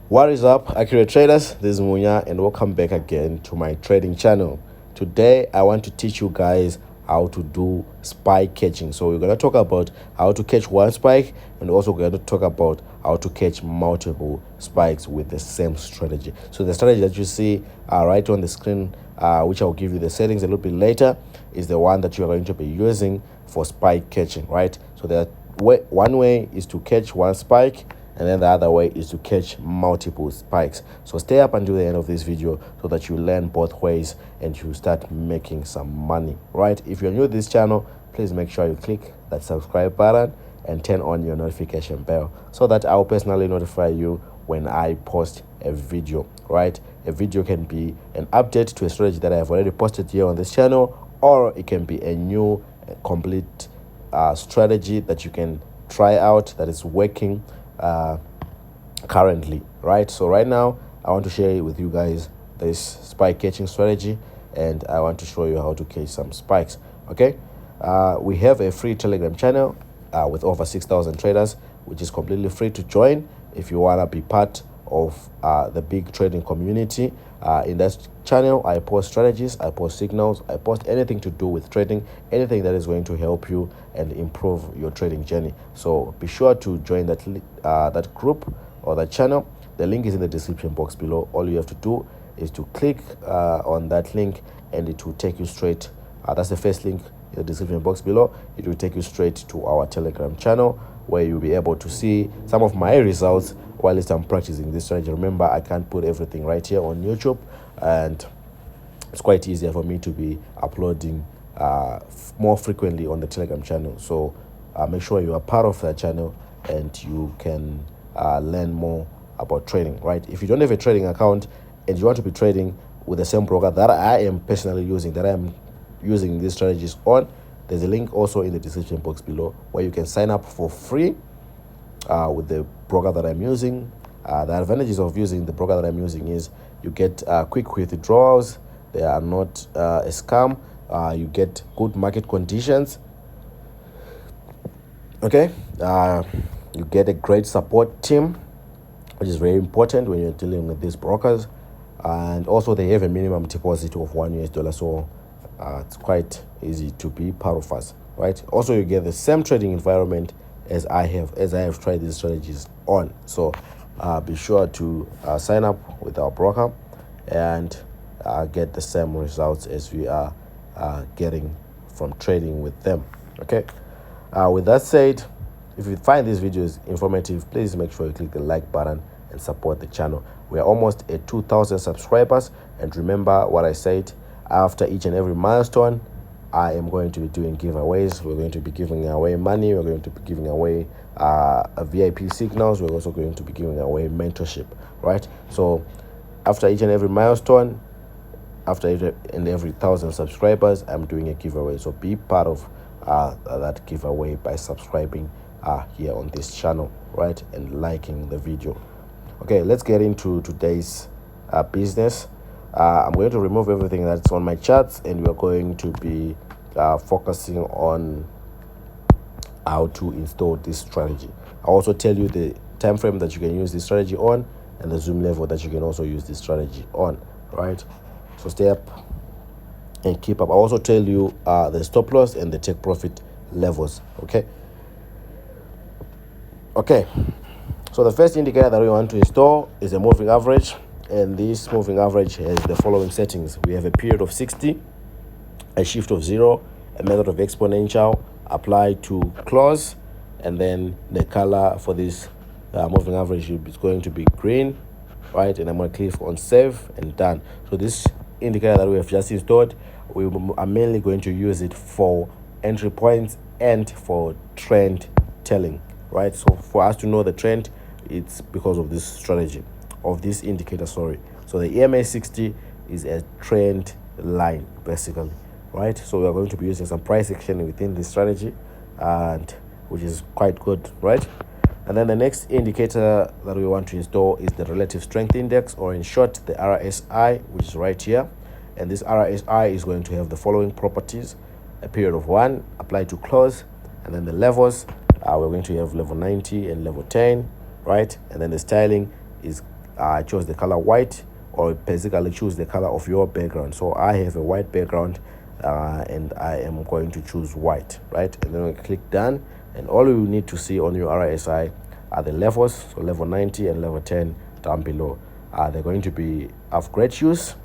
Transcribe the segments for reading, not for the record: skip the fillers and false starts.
What is up, accurate traders? This is Munya and welcome back again to my trading channel. Today I want to teach you guys how to do spike catching. So we're going to talk about how to catch one spike, and also we're going to talk about how to catch multiple spikes with the same strategy. So the strategy that you see right on the screen, which I'll give you the settings a little bit later, is the one that you're going to be using for spike catching, right? So one way is to catch one spike, and then the other way is to catch multiple spikes. So stay up until the end of this video so that you learn both ways and you start making some money, right? If you're new to this channel, please make sure you click that subscribe button and turn on your notification bell so that I'll personally notify you when I post a video, right? A video can be an update to a strategy that I have already posted here on this channel, or it can be a new complete strategy that you can try out that is working currently, right? So right now I want to share with you guys this spike catching strategy, and I want to show you how to catch some spikes. Okay, we have a free Telegram channel with over 6,000 traders, which is completely free to join if you want to be part of the big trading community. In that channel, I post strategies, I post signals, I post anything to do with trading, anything that is going to help you and improve your trading journey. So be sure to join that group or that channel. The link is in the description box below. All you have to do is to click on that link, and it will take you straight. That's the first link in the description box below. It will take you straight to our Telegram channel, where you'll be able to see some of my results while I'm practicing this strategy. Remember, I can't put everything right here on YouTube, and it's quite easier for me to be uploading more frequently on the Telegram channel. So make sure you are part of that channel and you can learn more about trading, right? If you don't have a trading account and you want to be trading with the same broker that I am personally using, that I am using these strategies on, there's a link also in the description box below where you can sign up for free with the broker that I'm using. The advantages of using the broker that I'm using is you get quick withdrawals. They are not a scam. You get good market conditions. Okay, you get a great support team, which is very important when you're dealing with these brokers. And also they have a minimum deposit of $1 US, so it's quite easy to be part of us, right? Also, you get the same trading environment as I have tried these strategies on. So be sure to sign up with our broker and get the same results as we are getting from trading with them. Okay, with that said, if you find these videos informative, please make sure you click the like button and support the channel. We are almost at 2,000 subscribers, and remember what I said: after each and every milestone, I am going to be doing giveaways. We're going to be giving away money. We're going to be giving away VIP signals. We're also going to be giving away mentorship, right? So after each and every milestone, after every 1,000 subscribers, I'm doing a giveaway. So be part of that giveaway by subscribing here on this channel, right, and liking the video. Okay, let's get into today's business. I'm going to remove everything that's on my charts, and we're going to be focusing on how to install this strategy. I'll also tell you the time frame that you can use this strategy on, and the zoom level that you can also use this strategy on, right? So stay up and keep up. I'll also tell you the stop loss and the take profit levels. Okay, so the first indicator that we want to install is a moving average, and this moving average has the following settings. We have a period of 60, a shift of 0, a method of exponential, apply to close, and then the color for this moving average is going to be green, right? And I'm going to click on save and done. So this indicator that we have just installed, we are mainly going to use it for entry points and for trend telling, right? So for us to know the trend, it's because of this strategy, of this indicator, sorry. So the EMA 60 is a trend line basically, right? So we are going to be using some price action within this strategy, and which is quite good, right? And then the next indicator that we want to install is the relative strength index, or in short the RSI, which is right here. And this RSI is going to have the following properties: a period of 1, apply to close, and then the levels, we're going to have level 90 and level 10, right? And then the styling is I chose the color white, or basically choose the color of your background. So I have a white background, and I am going to choose white, right? And then we click done, and all you need to see on your RSI are the levels, so level 90 and level 10 down below. They're going to be of great use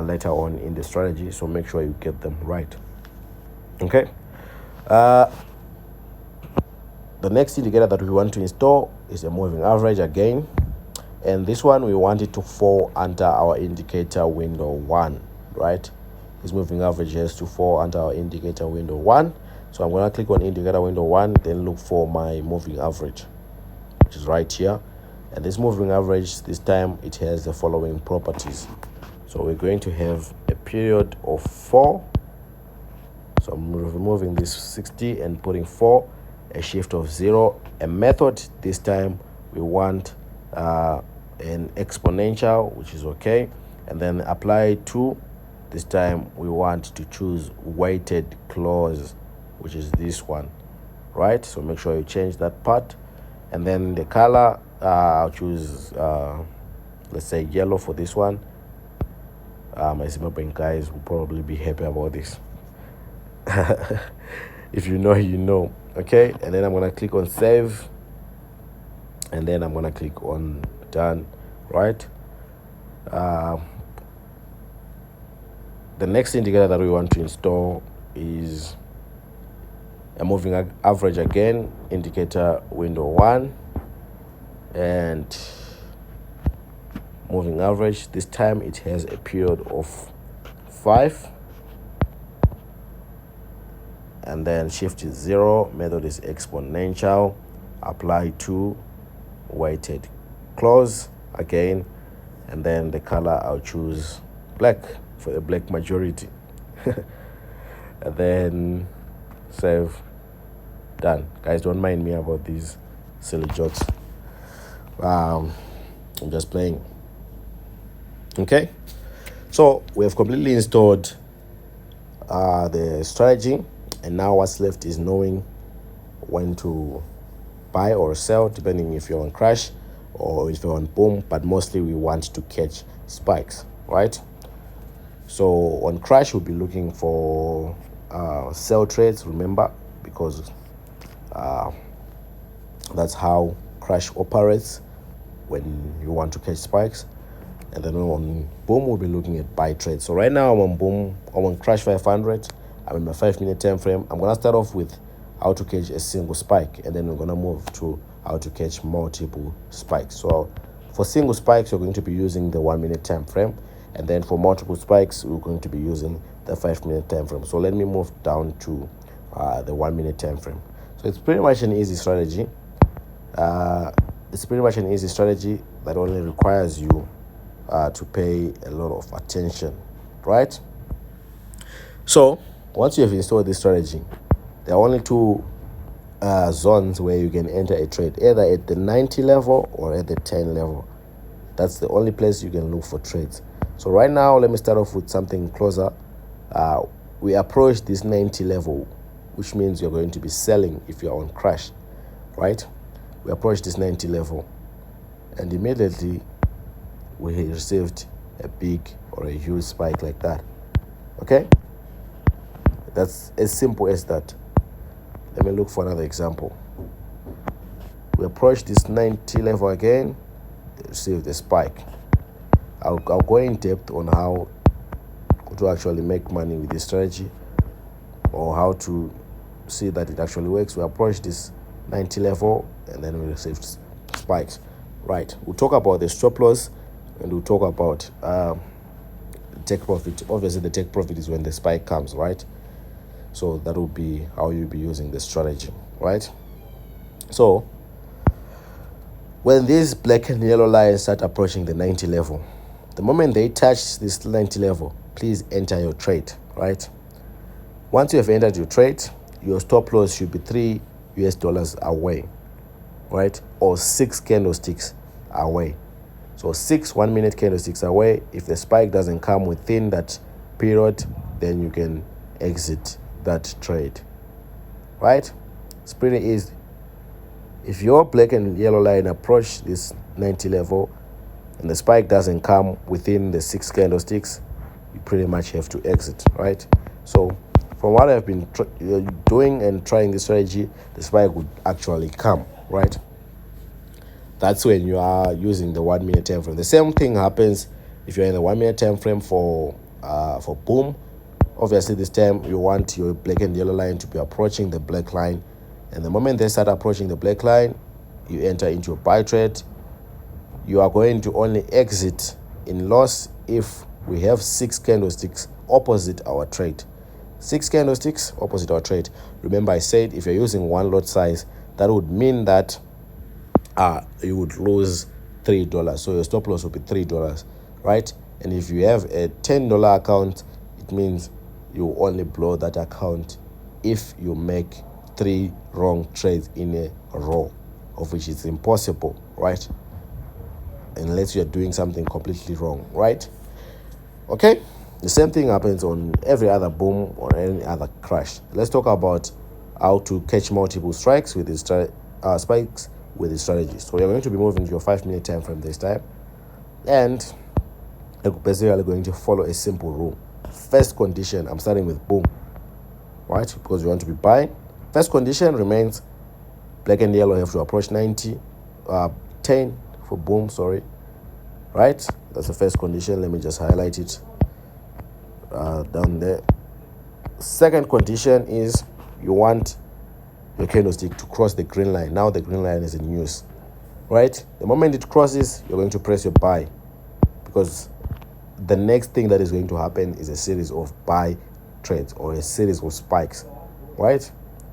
later on in the strategy, so make sure you get them right. Okay. The next indicator that we want to install is a moving average again, and this one we want it to fall under our indicator window 1, right? This moving average has to fall under our indicator window 1. So I'm going to click on indicator window 1, then look for my moving average, which is right here. And this moving average, this time it has the following properties. So we're going to have a period of 4. So I'm removing this 60 and putting 4, a shift of 0, a method. This time we want an exponential, which is okay, and then apply to. This time we want to choose weighted close, which is this one, right? So make sure you change that part. And then the color, I'll choose let's say yellow for this one. My Zimbabwean guys will probably be happy about this. If you know, you know. Okay, and then I'm gonna click on save, and then I'm gonna click on done, right? The next indicator that we want to install is a moving average again, indicator window 1, and moving average. This time it has a period of 5, and then shift is 0, method is exponential, apply to, weighted close again, and then the color I'll choose black for the black majority. And then save, done. Guys, don't mind me about these silly jokes. I'm just playing. Okay, so we have completely installed the strategy, and now what's left is knowing when to buy or sell, depending if you're on crash or if you're on boom, but mostly we want to catch spikes, right? So on crash, we'll be looking for sell trades, remember, because that's how crash operates when you want to catch spikes. And then on boom, we'll be looking at buy trades. So right now I'm on boom, I'm on crash 500. I'm in my 5-minute time frame. I'm gonna start off with how to catch a single spike, and then we're gonna move to how to catch multiple spikes. So for single spikes, you're going to be using the 1-minute time frame, and then for multiple spikes, we're going to be using the 5-minute time frame. So let me move down to the 1-minute time frame. So it's pretty much an easy strategy. It's pretty much an easy strategy that only requires you to pay a lot of attention, right? So once you have installed this strategy, there are only two zones where you can enter a trade, either at the 90 level or at the 10 level. That's the only place you can look for trades. So right now, let me start off with something closer. We approach this 90 level, which means you're going to be selling if you're on crash, right? We approach this 90 level, and immediately we received a big or a huge spike like that. Okay, that's as simple as that. Let me look for another example. We approach this 90 level again, received a spike. I'll go in depth on how to actually make money with this strategy, or how to see that it actually works. We approach this 90 level and then we received spikes. Right, we'll talk about the stop loss, and we'll talk about take profit. Obviously the take profit is when the spike comes, right? So that will be how you'll be using the strategy, right? So when these black and yellow lines start approaching the 90 level, the moment they touch this 90 level, please enter your trade, right? Once you have entered your trade, your stop loss should be $3 away, right? Or 6 candlesticks away. So 6 1-minute candlesticks away. If the spike doesn't come within that period, then you can exit that trade, right? It's pretty easy. If your black and yellow line approach this 90 level, and the spike doesn't come within the 6 candlesticks, you pretty much have to exit, right? So from what I've been doing and trying this strategy, the spike would actually come, right? That's when you are using the 1 minute time frame. The same thing happens if you're in the 1 minute time frame for boom. Obviously, this time you want your black and yellow line to be approaching the black line, and the moment they start approaching the black line, you enter into a buy trade. You are going to only exit in loss if we have 6 candlesticks opposite our trade. 6 candlesticks opposite our trade. Remember, I said if you're using one lot size, that would mean that you would lose $3. So your stop loss will be $3, right? And if you have a $10 account, it means you only blow that account if you make 3 wrong trades in a row, of which is impossible, right? Unless you're doing something completely wrong, right? Okay, the same thing happens on every other boom or any other crash. Let's talk about how to catch multiple strikes with these spikes with the strategy. So you're going to be moving to your 5 minute time frame this time, and you're basically going to follow a simple rule. First condition, I'm starting with boom, right? Because you want to be buying. First condition remains black and yellow have to approach 90, 10 for boom, sorry, right? That's the first condition. Let me just highlight it down there. Second condition is you want your candlestick to cross the green line. Now the green line is in use, right? The moment it crosses, you're going to press your buy, because the next thing that is going to happen is a series of buy trades or a series of spikes, right?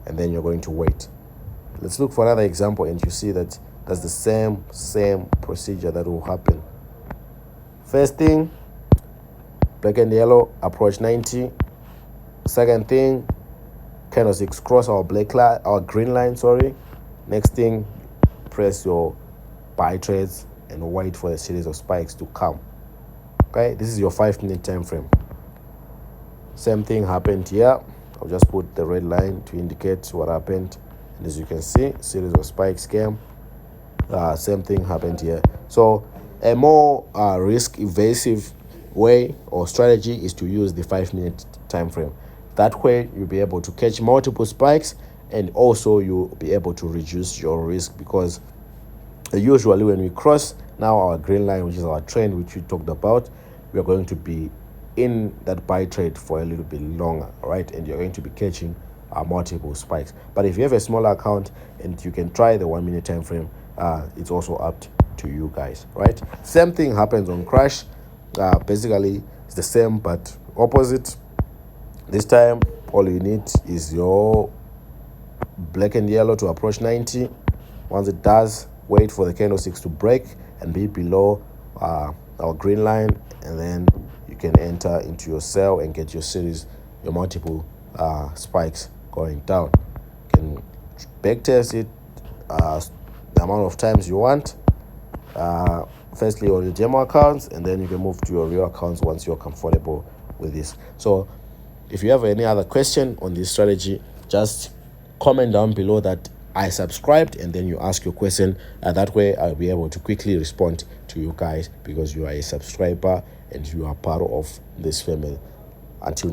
And then you're going to wait. Let's look for another example, and you see that that's the same procedure that will happen. First thing, black and yellow approach 90. Second thing, candlesticks cross our green line, sorry. Next thing, press your buy trades and wait for the series of spikes to come. Okay, this is your 5 minute time frame. Same thing happened here. I'll just put the red line to indicate what happened, and as you can see, series of spikes came. Same thing happened here. So a more risk evasive way or strategy is to use the 5 minute time frame. That way you'll be able to catch multiple spikes, and also you'll be able to reduce your risk, because usually when we cross now our green line, which is our trend, which we talked about, we are going to be in that buy trade for a little bit longer, right? And you're going to be catching multiple spikes. But if you have a smaller account and you can try the 1 minute time frame, it's also up to you guys, right? Same thing happens on crash. Basically it's the same but opposite. This time all you need is your black and yellow to approach 90. Once it does, wait for the candlesticks to break and be below our green line, and then you can enter into your sell and get your series, your multiple spikes going down. You can backtest it the amount of times you want, firstly on your demo accounts, and then you can move to your real accounts once you're comfortable with this. So if you have any other question on this strategy, just comment down below that I subscribed, and then you ask your question. That way I'll be able to quickly respond to you guys, because you are a subscriber and you are part of this family. Until